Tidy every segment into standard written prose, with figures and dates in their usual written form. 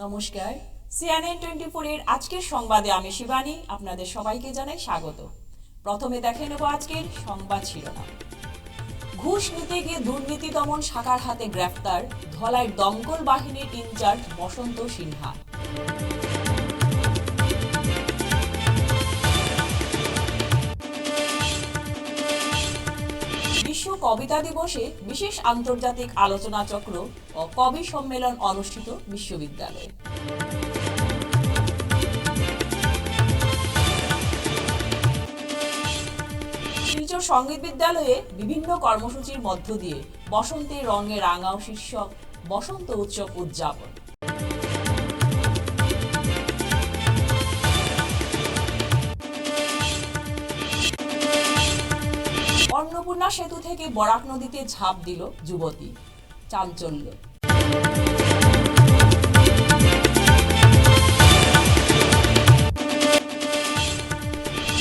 নমস্কার, CNN24 এর আজকের সংবাদে আমি শিবানী আপনাদের সবাইকে জানাই স্বাগত। প্রথমে দেখে নেব আজকের সংবাদ শিরোনাম। ঘুষ নিতে গিয়ে দুর্নীতি দমন শাখার হাতে গ্রেফতার ধলাইয়ের দমকল বাহিনীর ইনচার্জ বসন্ত সিনহা। বিশ্ব কবিতা দিবসে বিশেষ আন্তর্জাতিক আলোচনা চক্র ও কবি সম্মেলন অনুষ্ঠিত বিশ্ববিদ্যালয়ে। শিলচর সঙ্গীত বিদ্যালয়ে বিভিন্ন কর্মসূচির মধ্য দিয়ে বসন্তের রঙে রাঙাও শীর্ষক বসন্ত উৎসব উদযাপন। অন্নপূর্ণা সেতু থেকে বরাক নদীতে ঝাঁপ দিল যুবতী, চাঞ্চল্য।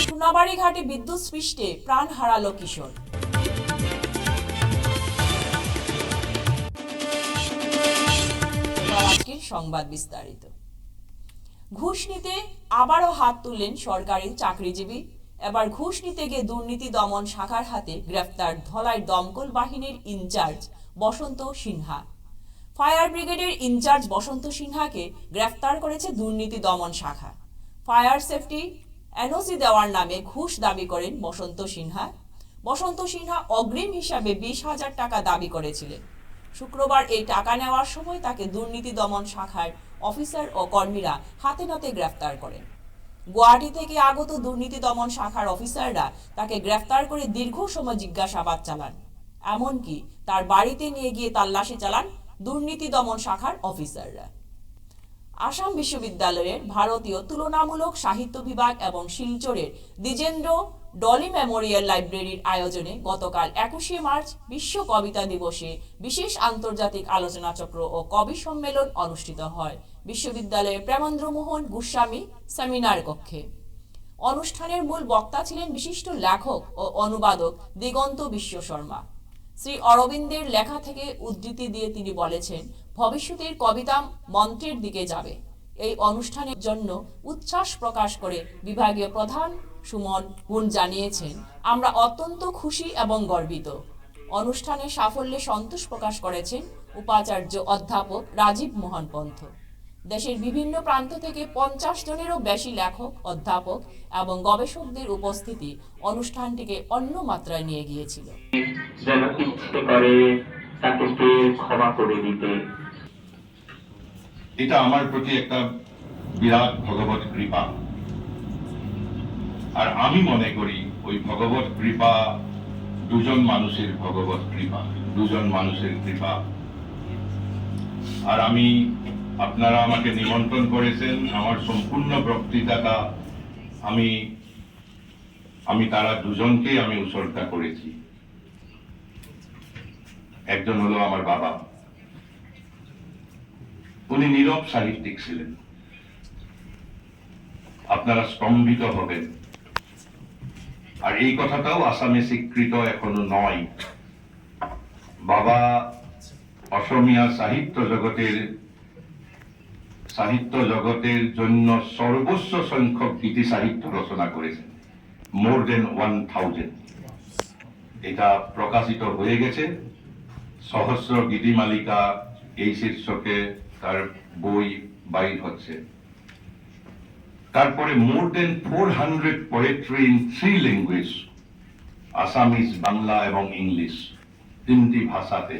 সোনাবাড়ি ঘাটে বিদ্যুৎ স্পৃষ্টে প্রাণ হারালো কিশোর। আজকের সংবাদ বিস্তারিত। ঘুষ নিতে আবারও হাত তুললেন সরকারি চাকরিজীবী। এবার ঘুষ নিতে গিয়ে দুর্নীতি দমন শাখার হাতে গ্রেফতার ধলাইয়ের দমকল বাহিনীর ইনচার্জ বসন্ত সিনহা। ফায়ার ব্রিগেডের ইনচার্জ বসন্ত সিনহাকে গ্রেফতার করেছে দুর্নীতি দমন শাখা। ফায়ার সেফটি এনওসি দেওয়ার নামে ঘুষ দাবি করেন বসন্ত সিনহা। বসন্ত সিনহা অগ্রিম হিসাবে 20,000 টাকা দাবি করেছিলেন। শুক্রবার এই টাকা নেওয়ার সময় তাকে দুর্নীতি দমন শাখার অফিসার ও কর্মীরা হাতে নাতে গ্রেফতার করেন। গুয়াহাটি থেকে আগত দুর্নীতি দমন শাখার অফিসাররা তাকে গ্রেফতার করে দীর্ঘ সময় জিজ্ঞাসাবাদ চালান। এমনকি তার বাড়িতে নিয়ে গিয়ে তল্লাশি চালান দুর্নীতি দমন শাখার অফিসাররা। আসাম বিশ্ববিদ্যালয়ের ভারতীয় তুলনামূলক সাহিত্য বিভাগ এবং শিলচরের দ্বিজেন্দ্র ডলি মেমোরিয়াল লাইব্রেরির আয়োজনে গতকাল 21শে মার্চ বিশ্ব কবিতা দিবসে বিশেষ আন্তর্জাতিক আলোচনা চক্র ও কবি সম্মেলন অনুষ্ঠিত হয় বিশ্ববিদ্যালয়ের প্রেমেন্দ্র মোহন গোস্বামী সেমিনার কক্ষে। অনুষ্ঠানের মূল বক্তা ছিলেন বিশিষ্ট লেখক ও অনুবাদক দিগন্ত বিশ্ব শর্মা। শ্রী অরবিন্দের লেখা থেকে উদ্ধৃতি দিয়ে তিনি বলেছেন, ভবিষ্যতের কবিতা মন্ত্রের দিকে যাবে। এই অনুষ্ঠানের জন্য উচ্ছ্বাস প্রকাশ করে বিভাগীয় প্রধান সুমন গুণ জানিয়েছেন, আমরা অত্যন্ত খুশি এবং গর্বিত। অনুষ্ঠানে সাফল্যে সন্তোষ প্রকাশ করেছেন উপাচার্য অধ্যাপক রাজীব মোহন পন্থ। দেশের বিভিন্ন প্রান্ত থেকে 50 জনেরও বেশি লেখক, অধ্যাপক এবং গবেষকদের উপস্থিতি অনুষ্ঠানটিকে অন্য মাত্রায় নিয়ে গিয়েছিল। যেন ইচ্ছে করে তাকে ক্ষমা করে দিতে। এটা আমার প্রতি একটা বিরাট ভগবত কৃপা। আর আমি মনে করি ওই ভগবত কৃপা দুজন মানুষের ভগবত কৃপা, দুজন মানুষের কৃপা। আর আপনারা আমাকে নিমন্ত্রণ করেছেন, আমার সম্পূর্ণ বক্তৃতাটা আমি তারা দুজনকে আমি উৎসর্গা করেছি। একজন হলো আমার বাবা, উনি নীরব সাহিত্যিক ছিলেন। আপনারা স্তম্ভিত হবেন। আর এই কথাটাও আসামে স্বীকৃত এখনো নয়। বাবা অসমীয়া সাহিত্য জগতের জন্য সর্বোচ্চ সংখ্যক গীতি সাহিত্য রচনা করেছেন, মোর দেন 1000। এটা প্রকাশিত হয়ে গেছে। সহস্র গীতিমালিকা এই শীর্ষকে তার বই বাইর হচ্ছে। তারপরে more than 400 poetry in 3 language, Assamese, Bangla এবং ইংলিশ, 3টি ভাষাতে।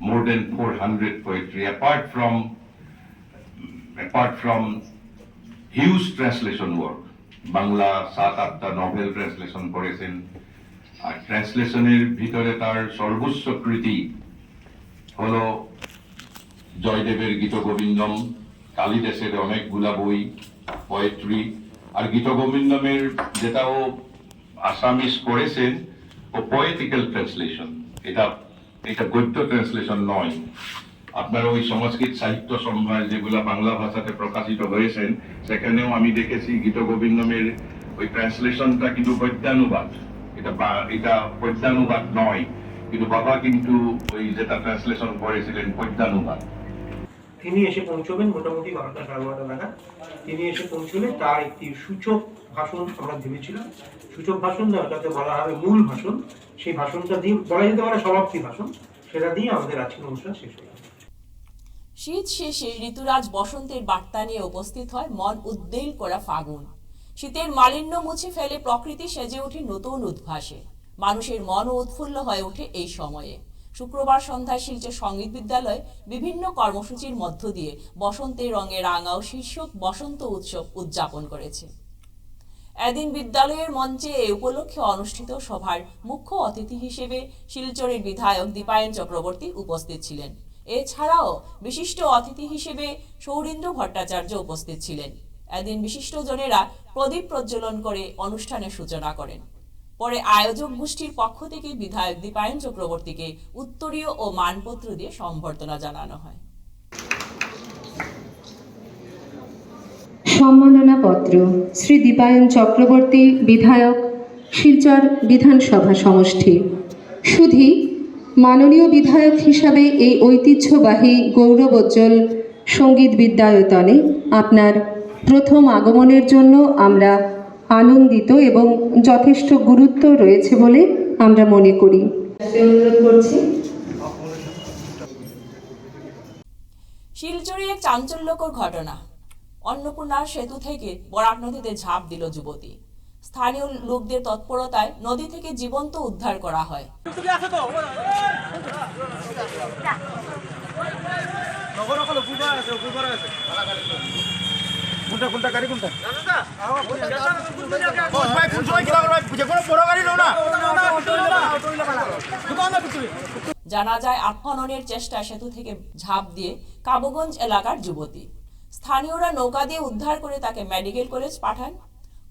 More than 400 poetry, apart from huge translation work. বাংলা 7-8টা নভেল ট্রান্সলেশন করেছেন। আর ট্রান্সলেশনের ভিতরে তার সর্বোচ্চ কৃতি হলো জয়দেবের গীতগোবিন্দম, কালিদাসের অনেকগুলা বই, পোয়েট্রি। আর গীতগোবিন্দমের যেটাও আসামিজ করেছেন ও পোয়েটিক্যাল ট্রান্সলেশন, এটা গদ্য ট্রান্সলেশন নয়। আপনারা ওই সংস্কৃত সাহিত্য সম্ভার যেগুলা বাংলা ভাষাতে প্রকাশিত হয়েছেন, সেখানেও আমি দেখেছি গীতগোবিন্দমের ওই ট্রান্সলেশনটা কিন্তু গদ্যানুবাদ, এটা পদ্যানুবাদ নয়। কিন্তু বাবা কিন্তু ওই যেটা ট্রান্সলেশন করেছিলেন পদ্যানুবাদ। তিনি এসে পৌঁছবেন মোটামুটি 12টা সাড়ে 12টা নাগাদ। তিনি এসে পৌঁছলে তার একটি সূচক ভাষণ আমরা ভেবেছিলাম, সূচক ভাষণ না, ওটাতে বলা হবে মূল ভাষণ। সেই ভাষণটা দিয়ে বলা যেতে পারে সমাপ্তি ভাষণ, সেটা দিয়ে আমাদের আজকের অনুষ্ঠান শেষ হয়ে যাবে। শীত শেষে ঋতুরাজ বসন্তের বার্তা নিয়ে উপস্থিত হয় মন উদ্বেল করা ফাগুন। শীতের মালিন্য মুছে ফেলে প্রকৃতি, সেজে ওঠে নতুন উদ্ভাসে। মানুষের মনও উৎফুল্ল হয়ে ওঠে এই সময়ে। শুক্রবার সন্ধ্যায় শিলচর সঙ্গীত বিদ্যালয় বিভিন্ন কর্মসূচির মধ্য দিয়ে বসন্তের রঙে রাঙাও শীর্ষক বসন্ত উৎসব উদযাপন করেছে। এদিন বিদ্যালয়ের মঞ্চে এ উপলক্ষে অনুষ্ঠিত সভার মুখ্য অতিথি হিসেবে শিলচরের বিধায়ক দীপায়ন চক্রবর্তী উপস্থিত ছিলেন। এছাড়াও বিশিষ্ট অতিথি হিসেবে সৌরীন্দ্র ভট্টাচার্য উপস্থিত ছিলেন। এদিন বিশিষ্টজনেরা প্রদীপ প্রজ্বলন করে অনুষ্ঠানের সূচনা করেন। পরে আয়োজক গোষ্ঠীর পক্ষ থেকে বিধায়ক দীপায়ন চক্রবর্তীকে উত্তরীয় ও মানপত্র দিয়ে সম্বর্ধনা জানানো হয়। সম্মাননা পত্র শ্রী দীপায়ন চক্রবর্তী, বিধায়ক, শিলচর বিধানসভা সমষ্টি। শুধু মাননীয় বিধায়ক হিসাবে এই ঐতিহ্যবাহী গৌরবোজ্জ্বল সঙ্গীত বিদ্যায়তনে আপনার প্রথম আগমনের জন্য আমরা আনন্দিত এবং যথেষ্ট গুরুত্ব রয়েছে বলে আমরা মনে করি। অনুরোধ করছি। শিলচরে এক চাঞ্চল্যকর ঘটনা। অন্নপূর্ণা সেতু থেকে বরাক নদীতে ঝাঁপ দিল যুবতী। স্থানীয় লোকদের তৎপরতায় নদী থেকে জীবন্ত উদ্ধার করা হয়। জানা যায় আত্মহননের চেষ্টা সেতু থেকে ঝাঁপ দিয়ে কাবুগঞ্জ এলাকার যুবতী। স্থানীয়রা নৌকা দিয়ে উদ্ধার করে তাকে মেডিকেল কলেজ পাঠান।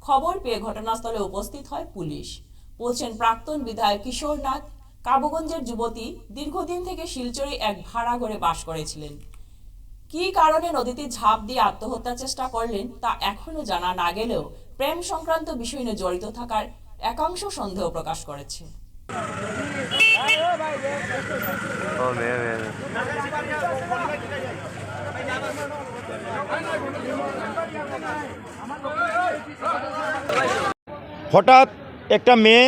খবর পেয়ে ঘটনাস্থলে উপস্থিত হয় পুলিশ। পৌঁছেন প্রাক্তন বিধায়ক কিশোর নাথ। কাবুগঞ্জের যুবতী দীর্ঘদিন থেকে শিলচরে এক ভাড়া ঘরে বাস করেছিলেন। কী কারণে নদীতে ঝাঁপ দিয়ে আত্মহত্যার চেষ্টা করলেন তা এখনো জানা না গেলেও প্রেম সংক্রান্ত বিষয় নিয়ে জড়িত থাকার একাংশ সন্দেহ প্রকাশ করেছে। হঠাৎ একটা মেয়ে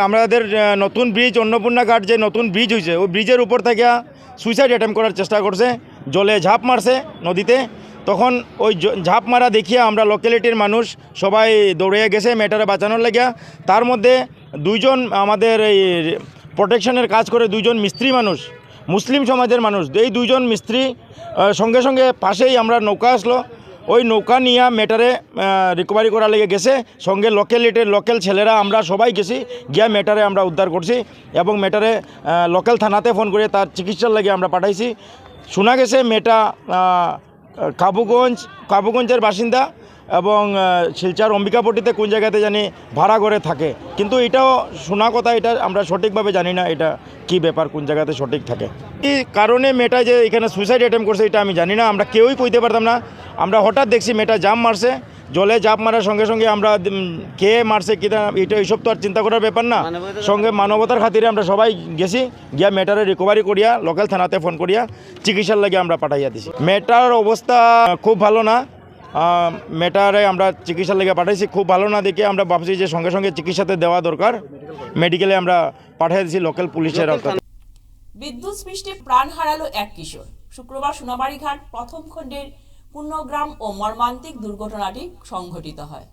আমাদের নতুন ব্রিজ অন্নপূর্ণা ঘাট যে নতুন ব্রিজ হয়েছে ওই ব্রিজের উপর থেকে সুইসাইড অ্যাটেম্প করার চেষ্টা করছে, জলে ঝাঁপ মারছে নদীতে। তখন ওই ঝাঁপ মারা দেখিয়ে আমরা লোকালিটির মানুষ সবাই দৌড়ে গেছে মেয়েটারে বাঁচানোর লাগিয়া। তার মধ্যে দুইজন আমাদের এই প্রোটেকশনের কাজ করে দুইজন মিস্ত্রি মানুষ, মুসলিম সমাজের মানুষ, এই দুইজন মিস্ত্রি সঙ্গে সঙ্গে পাশেই আমরা নৌকা আসলো, ওই নৌকা নিয়ে মেটারে রিকভারি করার লেগে গেছে। সঙ্গে লোকাল ছেলেরা আমরা সবাই গেছি, গিয়া মেটারে আমরা উদ্ধার করছি এবং মেটারে লোকাল থানাতে ফোন করে তার চিকিৎসার লাগে আমরা পাঠাইছি। শোনা গেছে মেয়েটা কাবুগঞ্জের বাসিন্দা এবং শিলচর অম্বিকাপট্টিতে কোন জায়গাতে জানি ভাড়া করে থাকে, কিন্তু এটাও শোনা কথা, এটা আমরা সঠিকভাবে জানি না এটা কি ব্যাপার, কোন জায়গাতে সঠিক থাকে। এই কারণে মেয়েটা যে এখানে সুইসাইড অ্যাটেম্প করছে এটা আমি জানি না, আমরা কেউই কইতে পারতাম না। আমরা হঠাৎ দেখছি মেয়েটা জাম্প মারছে, জলে জাম্প মারার সঙ্গে সঙ্গে আমরা কে মারছে কিনা এটা এইসব তো আর চিন্তা করার ব্যাপার না। সঙ্গে মানবতার খাতিরে আমরা সবাই গেছি, গিয়া মেয়েটারে রিকভারি করিয়া লোকাল থানাতে ফোন করিয়া চিকিৎসার লাগে আমরা পাঠাইয়া দিছি। মেয়েটার অবস্থা খুব ভালো না, মেয়েটারে আমরা চিকিৎসার লেগে পাঠাইছি। খুব ভালো না দেখে আমরা ভাবছি যে সঙ্গে সঙ্গে চিকিৎসাতে দেওয়া দরকার, মেডিকেলে আমরা পাঠিয়ে দিয়েছি লোকাল পুলিশের আওতায়। বিদ্যুৎ স্পৃষ্টে প্রাণ হারালো এক কিশোর। শুক্রবার সোনাবাড়ীঘাট প্রথম খণ্ডের পূর্ণগ্রাম ও মর্মান্তিক দুর্ঘটনাটি সংঘটিত হয়।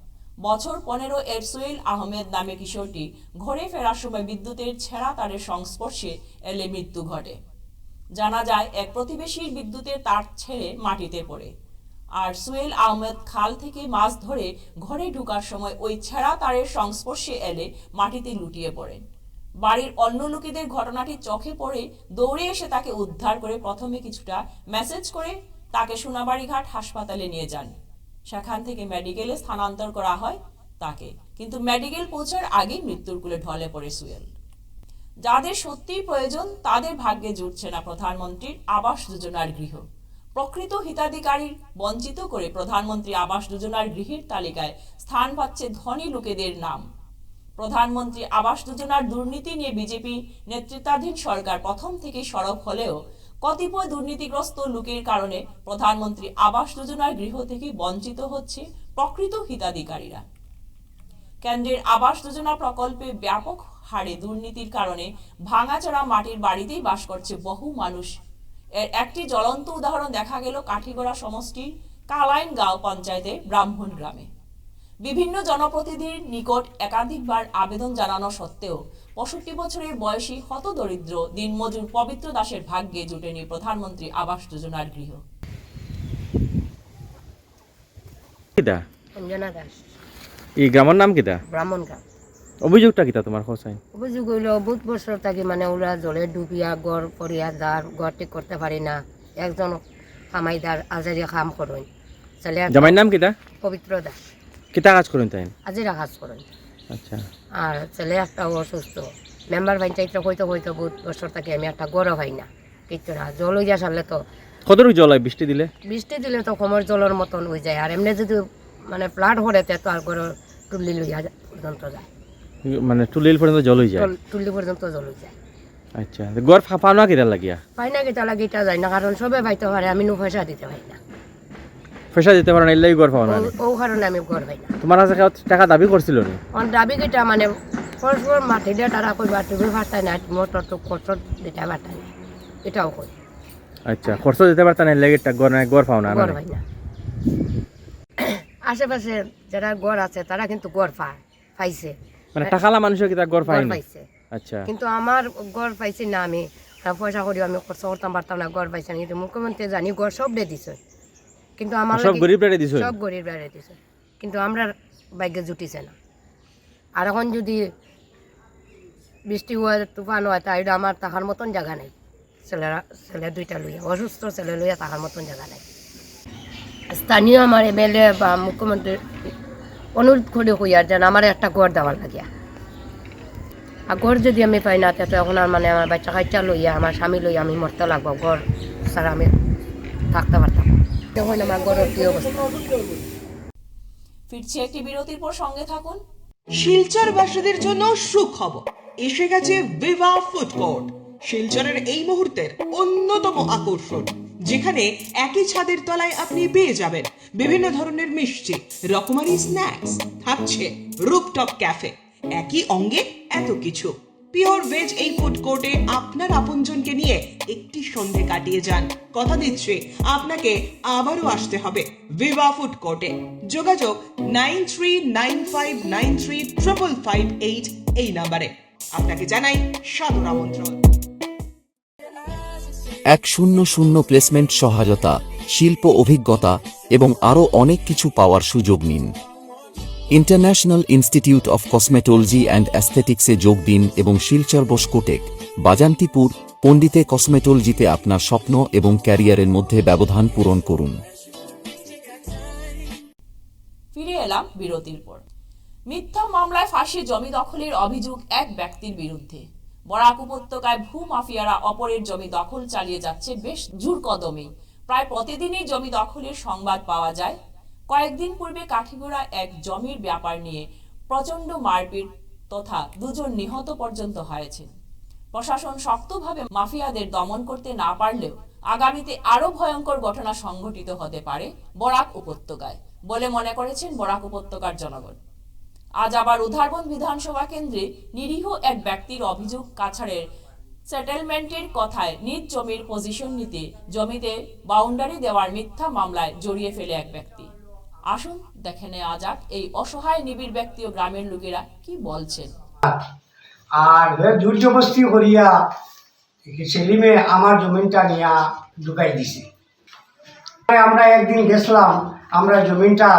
বছর 15 এর সোহেল আহমেদ নামে কিশোরটি ঘরে ফেরার সময় বিদ্যুতের ছেঁড়া তারের সংস্পর্শে এলে মৃত্যু ঘটে। জানা যায় এক প্রতিবেশীর বিদ্যুতের তার ছেড়ে মাটিতে পড়ে, আর সোহেল আহমেদ খাল থেকে মাছ ধরে ঘরে ঢোকার সময় ওই ছেঁড়া তারের সংস্পর্শে এলে মাটিতে লুটিয়ে পড়েন। বাড়ির অন্য লোকেদের ঘটনাটি চোখে পড়ে দৌড়ে এসে তাকে উদ্ধার করে প্রথমে কিছুটা মেসেজ করে তাকে সোনাবাড়ীঘাট হাসপাতালে নিয়ে যান। সেখান থেকে মেডিকেলে স্থানান্তর করা হয় তাকে, কিন্তু মেডিকেল পৌঁছার আগেই মৃত্যুর কোলে ঢলে পড়ে সোহেল। যাদের সত্যিই প্রয়োজন তাদের ভাগ্যে জুটছে না প্রধানমন্ত্রীর আবাস যোজনার গৃহ। প্রকৃত হিতাধিকারীর বঞ্চিত করে প্রধানমন্ত্রী আবাস যোজনার গৃহের তালিকায় স্থান পাচ্ছে ধনী লোকেদের নাম। প্রধানমন্ত্রী আবাস যোজনার দুর্নীতি নিয়ে বিজেপি নেতৃত্বাধীন সরকার প্রথম থেকে সরব হলেও কতিপয় দুর্নীতিগ্রস্ত লোকের কারণে প্রধানমন্ত্রী আবাস যোজনার গৃহ থেকে বঞ্চিত হচ্ছে প্রকৃত হিতাধিকারীরা। কেন্দ্রের আবাস যোজনা প্রকল্পে ব্যাপক হারে দুর্নীতির কারণে ভাঙাচোরা মাটির বাড়িতেই বাস করছে বহু মানুষ। এর একটি জ্বলন্ত উদাহরণ দেখা গেল কাঠিগড়া সমষ্টির কালাইনগাঁও পঞ্চায়েতের ব্রাহ্মণ গ্রামে। বিভিন্ন জনপ্রতিনিধির নিকট একাধিকবার আবেদন জানানো সত্ত্বেও 65 বছরের বয়সী হতদরিদ্র দিনমজুর পবিত্র দাসের ভাগ্যে জুটেনি প্রধানমন্ত্রী আবাস যোজনার গৃহ। কিতা অঞ্জনা দাস, এই গ্রামের নাম কিতা? ব্রাহ্মণ গ্রাম। অভিযোগটা কিতা তোমার হোসাইন? অভিযোগ হইল বহুত বছর থাকি মানে ওরা জলে ডুবিয়া গড় করিয়া যার গড় ঠিক করতে পারি না। একজন কামাইদার আজারিয়া কাম করেন, জামাইর নাম কিতা? পবিত্র দাস, কিতা কাজ করেন তাই? আজিরা কাজ করেন। আচ্ছা, আর ছেলে একটা অসুস্থ, মেম্বার পঞ্চায়েতটা হইতে হইতে বহুত বছর থাকি আমি একটা গড় হয় না কিচ্ছু না। জল হইয়া সারলে তো কতটুকু জল হয় বৃষ্টি দিলে? বৃষ্টি দিলে তো কমর জলের মতন হয়ে যায়। আর এমনি যদি মানে প্লাট হরেতে তো আর গড় টুল্লি লইয়া পর্যন্ত যায়, মানে টুলিল পর্যন্ত জল হয়ে যায়? টুল্লি পর্যন্ত জল হয়ে যায়। আচ্ছা, গড় ফাঁপা না কিতা লাগিয়া? পাই না গেটা লাগে এটা যায় না, কারণ সবে পাইতে পারে, আমি পয়সা দিতে পারি না। পয়সা দিতে পারো না, এলাই গড় পাও না? ও কারণে আমি গড় পাই না। তোমার কাছে কেউ টাকা দাবি করছিল না? অন দাবি কেটা মানে পরস্পর মাটি দিয়ে তারা কই বাটিবি ফাটাই না, মোটর তো খরচ দিতে পারতাই না, এটাও কই। আচ্ছা, খরচ দিতে পারতা না, লেগে গড় পাও না? গড় পাই না। আশেপাশে যারা গড় আছে তারা কিন্তু গড় পাইছে, মানে টাকালা মানুষের কিতা গড় পায় গড় না? পাইছে। আচ্ছা, কিন্তু আমার গড় পাইছি না, আমি পয়সা করি আমি খরচ করতাম পারতাম না, গড় পাইছি না। কিন্তু মুখ্যমন্ত্রী জানি গড় সব দিয়ে দিছে, কিন্তু আমার সব গরিব রেড়ে দিছো? সব গরিব বেড়ে দিছে, কিন্তু আমরা ভাগ্যে জুটিছে না। আর এখন যদি বৃষ্টি হয়, তুফান হয়, তাই আমার থাকার মতন জায়গা নেই। ছেলে দুইটা লইয়া, অসুস্থ ছেলে লইয়া থাকার মতন জায়গা নেই। স্থানীয় আমার এমএলএ বা মুখ্যমন্ত্রী অনুরোধ করে হইয়ার যেন আমার একটা গড় দেওয়ার লাগিয়া। আর গড় যদি আমি পাই না, তো এখন আর মানে আমার বাচ্চা কাচ্চা লইয়া, আমার স্বামী লইয়া আমি মরতে লাগবো, গড় ছাড়া আমি থাকতে পারতাম। তখন আমার গড়ের কি অবস্থা। ফিরছি একটি বিরতির পর, সঙ্গে থাকুন। শিলচরবাসীদের জন্য সুখবর, এসে গেছে ভিভা ফুড কোর্ট। শিলচরের এই মুহূর্তের অন্যতম আকর্ষণ, যেখানে একই ছাদের তলায় আপনি পেয়ে যাবেন বিভিন্ন ধরনের মিষ্টি, রকমারি স্ন্যাক্স, থাকছে রুপটপ ক্যাফে। একই অঙ্গে এত কিছু। পিওর ভেজ এই ফুড কোর্টে আপনার আপনজনকে নিয়ে একটি সন্ধে কাটিয়ে যান। কথা দিচ্ছি আপনাকে আবারও আসতে হবে ভিভা ফুড কোর্টে। যোগাযোগ 9395935558 এই নাম্বারে। আপনাকে জানাই সাদর আমন্ত্রণ। 100 প্লেসমেন্ট সহায়তা, শিল্প অভিজ্ঞতা এবং আরও অনেক কিছু পাওয়ার সুযোগ নিন। International institute of cosmetology and অ্যাস্থেটিক্সে যোগ দিন এবং শিলচর বোসকোটেক, বাজান্তিপুর, পণ্ডিতে কসমেটোলজিতে আপনার স্বপ্ন এবং ক্যারিয়ারের মধ্যে ব্যবধান পূরণ করুন। ফিরে এলাম বিরতির পর। মিথ্যা মামলায় ফাঁসি জমি দখলের অভিযোগ এক ব্যক্তির বিরুদ্ধে। বরাক উপত্যকায় ভূ মাফিয়ারা অপরের জমি দখল চালিয়ে যাচ্ছে বেশ জোর কদমে। প্রায় প্রতিদিনই জমি দখলের সংবাদ পাওয়া যায়। কয়েকদিন পূর্বে কাঠিগড়া এক জমির ব্যাপার নিয়ে প্রচণ্ড মারপিট তথা 2 জন নিহত পর্যন্ত হয়েছে। প্রশাসন শক্তভাবে মাফিয়াদের দমন করতে না পারলেও আগামীতে আরও ভয়ঙ্কর ঘটনা সংঘটিত হতে পারে বরাক উপত্যকায় বলে মনে করেছেন বরাক উপত্যকার জনগণ। আজ আবার উধারবন বিধানসভা কেন্দ্রে নিরীহ এক ব্যক্তির অভিযোগ, কাছাড়ের সেটেলমেন্টের কথায় নিজ জমির পজিশন নিতে জমিতে বাউন্ডারি দেওয়ার মিথ্যা মামলায় জড়িয়ে ফেলে এক ব্যক্তি। আসুন দেখে নেওয়া যাক এই অসহায় নিবিড় ব্যক্তি ও গ্রামের লোকেরা কি বলছেন। আর জোর জবরদস্তি করিয়া সেলিমে আমার জমিনটা নিয়ে ঢুকাই দিছে। আমরা একদিন গেছিলাম, আমরা জমিনটা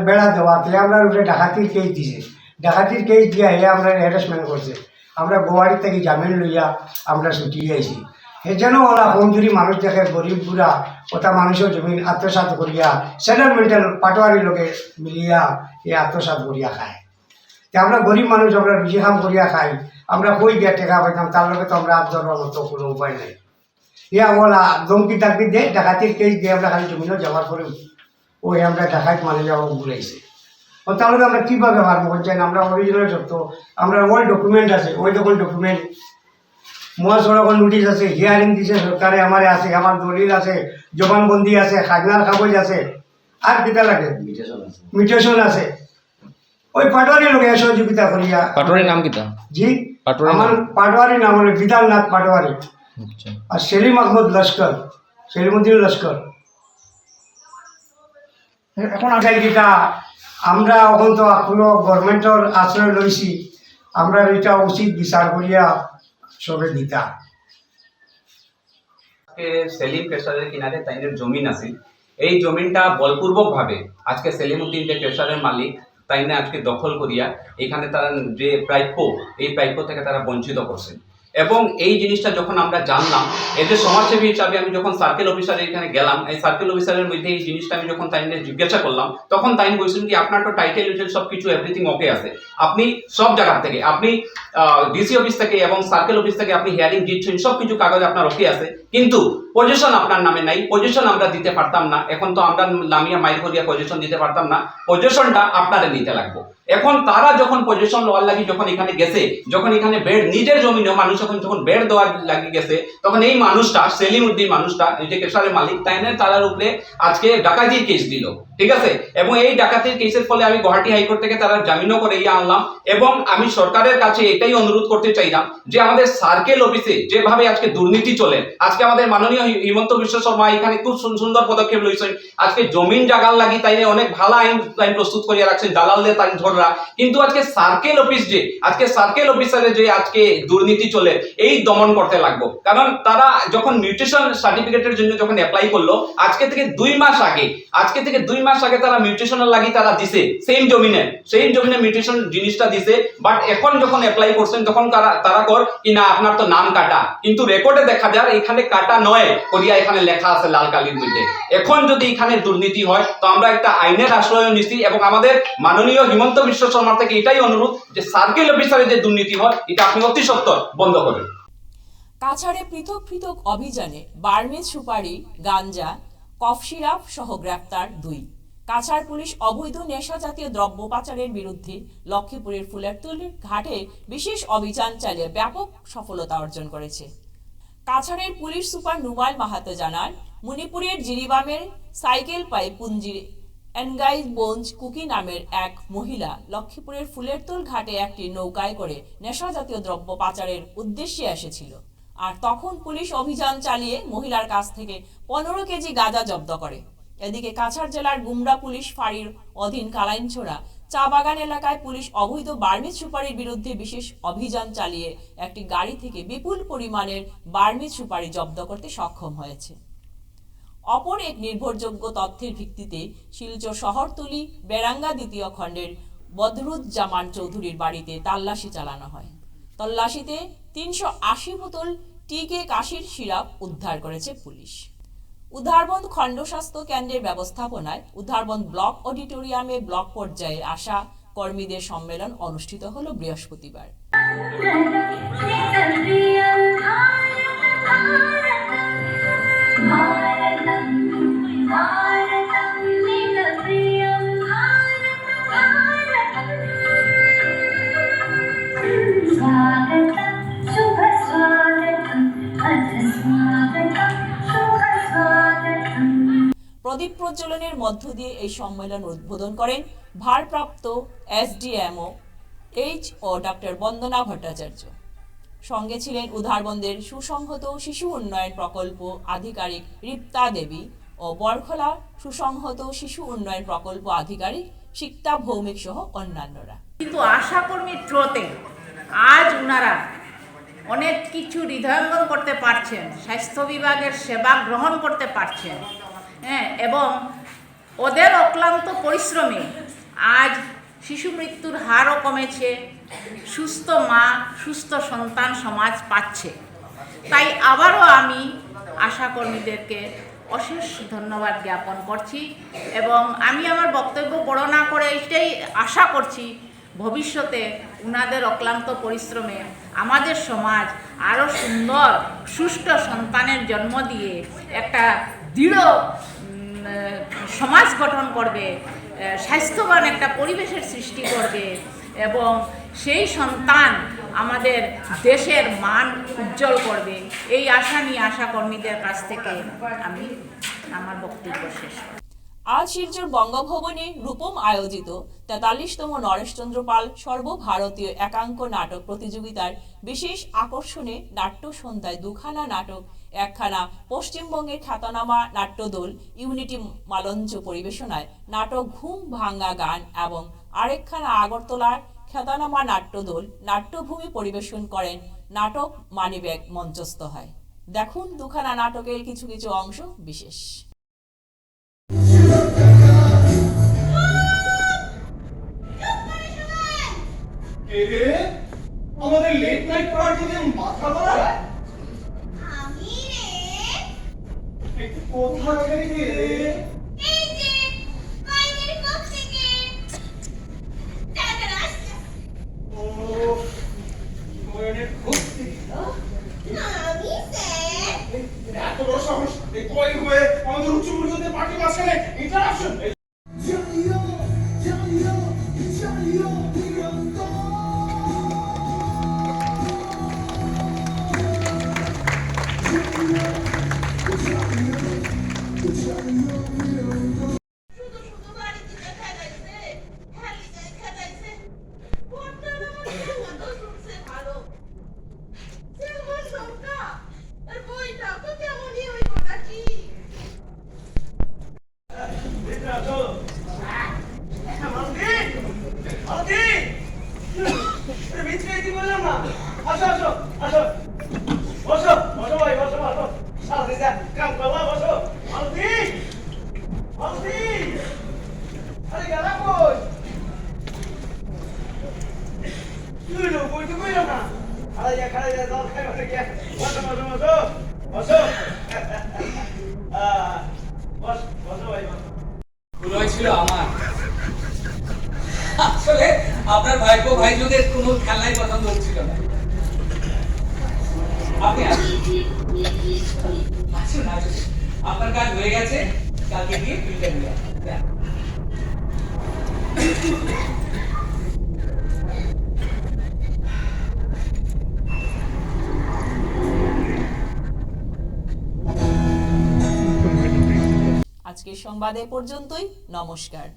বেড়া দেওয়াতে আমরা উপরে ডাকাতির কেস দিছে। ডাকাতির কেস দিয়া হে আমরা হ্যারাসমেন্ট করছে। আমরা গোয়াড়ি থেকে জামিন লইয়া আমরা ছুটি আইছি। এর জন্য ওরা কমজুরি মানুষ দেখে, গরিব বুড়া ওটা মানুষের জমিন আত্মসাৎ করিয়া সেটেলমেন্টের পাটোয়ারির লোকে মিলিয়া এই আত্মসাৎ করিয়া খায়। আমরা গরিব মানুষ, আমরা রুজি কাম করিয়া খাই, আমরা কই দিয়া টেকা পাইতাম, তার লগে তো আমরা হাত ধরার মতো কোনো উপায় নাই। ইয়া বলা ধমকি টাকি দিয়ে ডাকাতির কেস দিয়ে আমরা খালি জমিনও জমা করে ওই আমরা ডাকাত মানে যাওয়া ঘুরাইছে। তাহলে আমরা কীভাবে পারবো চাই না? আমরা অরিজিনাল সত্য, আমরা ওই ডকুমেন্ট আছে, ওই যখন ডকুমেন্ট মহাসড়ক নোটিশ আছে, হিয়ারিং দিছে সরকারে, আমারে আছে, আমার দলিল আছে, জবানবন্দি আছে, খাজনার কাগজ আছে, আর কিতা লাগে, মিউটেশন আছে। ওই পাটোয়ারির লোক সহযোগিতা করিয়া। পাটোয়ারির নাম কিতা? জি, পাটোয়ারির আমার নাম? পাটোয়ারির নাম হলো বিধাননাথ পাটোয়ারি, আচ্ছা। আর সেলিম আহমদ লস্কর, সেলিমুদ্দিন লস্কর। এখন আগে যেটা আমরা এখন তো এখনো গভর্নমেন্টের আশ্রয় লইছি, আমরা এটা উচিত বিচার করিয়া সবে দিতা। সেলিম পেশারের কিনারে তাইনের জমিন আছে, এই জমিনটা বলপূর্বক ভাবে আজকে সেলিম উদ্দিন যে পেশারের মালিক তাইনে আজকে দখল করিয়া এখানে তারা যে প্রাপ্য, এই প্রাপ্য থেকে তারা বঞ্চিত করছে। এবং এই জিনিসটা যখন আমরা জানলাম, এতে সমাজসেবী হিসাবে আমি যখন সার্কেল অফিসারের এখানে গেলাম, এই সার্কেল অফিসারের মধ্যে এই জিনিসটা আমি যখন তাইনে জিজ্ঞাসা করলাম, তখন তাইন বলছেন কি আপনার তো টাইটেল উইটেল সব কিছু এভরিথিং ওকে আছে, আপনি সব জায়গা থেকে, আপনি ডিসি অফিস থেকে এবং সার্কেল অফিস থেকে আপনি হিয়ারিং দিচ্ছেন, সব কিছু কাগজ আপনার ওকে আছে, কিন্তু পজিশন আপনার নামে নাই, পজিশন আমরা দিতে পারতাম না, এখন তো আমরা নামিয়া মাইর করিয়া পজিশন দিতে পারতাম না, পজিশনটা আপনারা নিতে লাগবো। এখন তারা যখন পজিশন লওয়ার লাগি যখন এখানে গেছে, যখন এখানে বেড নিজের জমিনে মানুষ যখন বেড দেওয়ার লাগি গেছে, তখন এই মানুষটা সেলিম উদ্দিন মানুষটা এই যে কেশারের মালিক তাইনের তারার উপরে আজকে ডাকাতির কেস দিল, ঠিক আছে। এবং এই ডাকাতির কেসের ফলে আমি গুয়াহাটি হাইকোর্ট থেকে তারা জামিনও করে আনলাম। এবং আমি সরকারের কাছে এটাই অনুরোধ করতে চাইলাম যে আমাদের সার্কেল অফিসে যেভাবে আজকে দুর্নীতি চলে, আজকে আমাদের মাননীয় হিমন্ত বিশ্ব শর্মা এখানে খুব সুন্দর পদক্ষেপ লইছেন, আজকে জমিন জাগার লাগি তাইনে অনেক ভালো আইন প্রস্তুত করিয়া রাখছেন, দালালদের তাই ধররা, কিন্তু আজকে সার্কেল অফিস যে আজকে সার্কেল অফিসারে যে আজকে দুর্নীতি চলে, এই দমন করতে লাগবো। কারণ তারা যখন মিউটেশন সার্টিফিকেটের জন্য যখন অ্যাপ্লাই করলো, আজকে থেকে 2 মাস আগে তারা মিউটেশনের লাগি তারা দিছে সেম জমিনে মিউটেশন জিনিসটা দিছে, বাট এখন যখন অ্যাপ্লাই করছেন তখন তারা কর কি না আপনার তো নাম কাটা, কিন্তু রেকর্ডে দেখা যায় এখানে কাটা নয় করিয়া এখানে লেখা আছে লাল কালির মধ্যে। এখন যদি এখানে দুর্নীতি হয় তো আমরা একটা আইনের আশ্রয় নিচ্ছি, এবং আমাদের মাননীয় হিমন্ত বিশ্ব শর্মা থেকে এটাই অনুরোধ যে সার্কেল অফিসারে যে দুর্নীতি হয় এটা আপনি অতি সত্বর বন্ধ করেন। কাছাড়ে পৃথক পৃথক অভিযানে বার্মিজ সুপারি, গাঞ্জা, কফ সিরাপ সহ গ্রেফতার 2। কাছাড় পুলিশ অবৈধ নেশা জাতীয় দ্রব্য পাচারের বিরুদ্ধে লক্ষ্মীপুরের ফুলেরতলির ঘাটে বিশেষ অভিযান চালিয়ে ব্যাপক সফলতা অর্জন করেছে। কাছাড়ের পুলিশ সুপার নুমাল মাহাতো জানান, মণিপুরের জিরিবামের সাইকেল পাই পুঞ্জির এনগাই বোঞ্জ কুকি নামের এক মহিলা লক্ষ্মীপুরের ফুলেরতল ঘাটে একটি নৌকায় করে নেশা জাতীয় দ্রব্য পাচারের উদ্দেশ্যে এসেছিল। আর তখন পুলিশ অভিযান চালিয়ে মহিলার কাছ থেকে 15 কেজি গাঁজা জব্দ করে। এদিকে কাছাড় জেলার গুমরা পুলিশ ফাঁড়ির অধীন কালাইনছোড়া চা বাগান এলাকায় পুলিশ অবৈধ বার্মিজ সুপারির বিরুদ্ধে বিশেষ অভিযান চালিয়ে একটি গাড়ি থেকে বিপুল পরিমাণের বার্মিজ সুপারি জব্দ করতে সক্ষম হয়েছে। অপর এক নির্ভরযোগ্য তথ্যের ভিত্তিতে শিলচর শহরতলি বেরাঙ্গা 2য় খণ্ডের বদরুজ্জামান চৌধুরীর বাড়িতে তল্লাশি চালানো হয়। তল্লাশিতে 380 বোতল টিকে কাশির সিরাপ উদ্ধার করেছে পুলিশ। উধারবন্দ খণ্ড স্বাস্থ্য কেন্দ্রের ব্যবস্থাপনায় উধারবন্দ ব্লক অডিটোরিয়ামে ব্লক পর্যায়ে আসা কর্মীদের সম্মেলন অনুষ্ঠিত হলো বৃহস্পতিবার। প্রদীপ প্রজ্বলনের মধ্য দিয়ে এই সম্মেলন উদ্বোধন করেন ভারপ্রাপ্ত এসডিএমও ও ডক্টর বন্দনা ভট্টাচার্য। সঙ্গে ছিলেন উধারবন্দের সুসংহত শিশু উন্নয়ন প্রকল্প আধিকারিক রিপ্তা দেবী ও বরখলা সুসংহত শিশু উন্নয়ন প্রকল্প আধিকারিক সিক্তা ভৌমিক সহ অন্যান্যরা। কিন্তু আশাকর্মীর থ্রুতে আজ উনারা অনেক কিছু হৃদয়ঙ্গম করতে পারছেন, স্বাস্থ্য বিভাগের সেবা গ্রহণ করতে পারছেন, এবং ওদের অক্লান্ত পরিশ্রমে আজ শিশু মৃত্যুর হারও কমেছে, সুস্থ মা সুস্থ সন্তান সমাজ পাচ্ছে। তাই আবারও আমি আশাকর্মীদেরকে অশেষ ধন্যবাদ জ্ঞাপন করছি, এবং আমি আমার বক্তব্য বড় না করে এটাই আশা করছি ভবিষ্যতে উনাদের অক্লান্ত পরিশ্রমে আমাদের সমাজ আরও সুন্দর সুষ্ঠু সন্তানের জন্ম দিয়ে একটা দৃঢ় সমাজ গঠন করবে, স্বাস্থ্যবান একটা পরিবেশের সৃষ্টি করবে, এবং সেই সন্তান আমাদের দেশের মান উজ্জ্বল করবে, এই আশা নিয়ে আশাকর্মীদের কাছ থেকে আমি আমার বক্তব্য শেষ করি। আজ শিলচর বঙ্গভবনে রূপম আয়োজিত 43তম নরেশচন্দ্র পাল সর্বভারতীয় একাঙ্ক নাটক প্রতিযোগিতার বিশেষ আকর্ষণে নাট্য সন্ধ্যায় দুখানা নাটক, একখানা পশ্চিমবঙ্গের খ্যাতনামা নাট্যদল ইউনিটি মালঞ্চ পরিবেশনায় নাটক ঘুম ভাঙ্গা গান এবং আরেকখানা আগরতলার খ্যাতনামা নাট্যদল নাট্যভূমি পরিবেশন করেন নাটক মানিব্যাগ মঞ্চস্থ হয়। দেখুন দুখানা নাটকের কিছু কিছু অংশ বিশেষ। আমাদের লেট নাইট পার্টিতে মাথা ধরা আমি রে একটু কোথা থেকে রে এই যে বাইরের কোথ থেকে টাকা আসছে ও ওয়েনের খুব আমি স্যার এত বড় সাহস এই কয়েল হয়ে আমাদের উচ্চ পর্যায়ে পার্টি মাঝখানে ইন্টারাপশন ছিল আমার আসলে আপনার ভাইপো ভাইজোদের কোনো খেলনাই পছন্দ হচ্ছিল না। আপনি আসুন আসুন, আপনার কাজ হয়ে গেছে, কালকে গিয়ে বিলটা নিয়ে আসুন। আজকের সংবাদ এ পর্যন্তই। নমস্কার।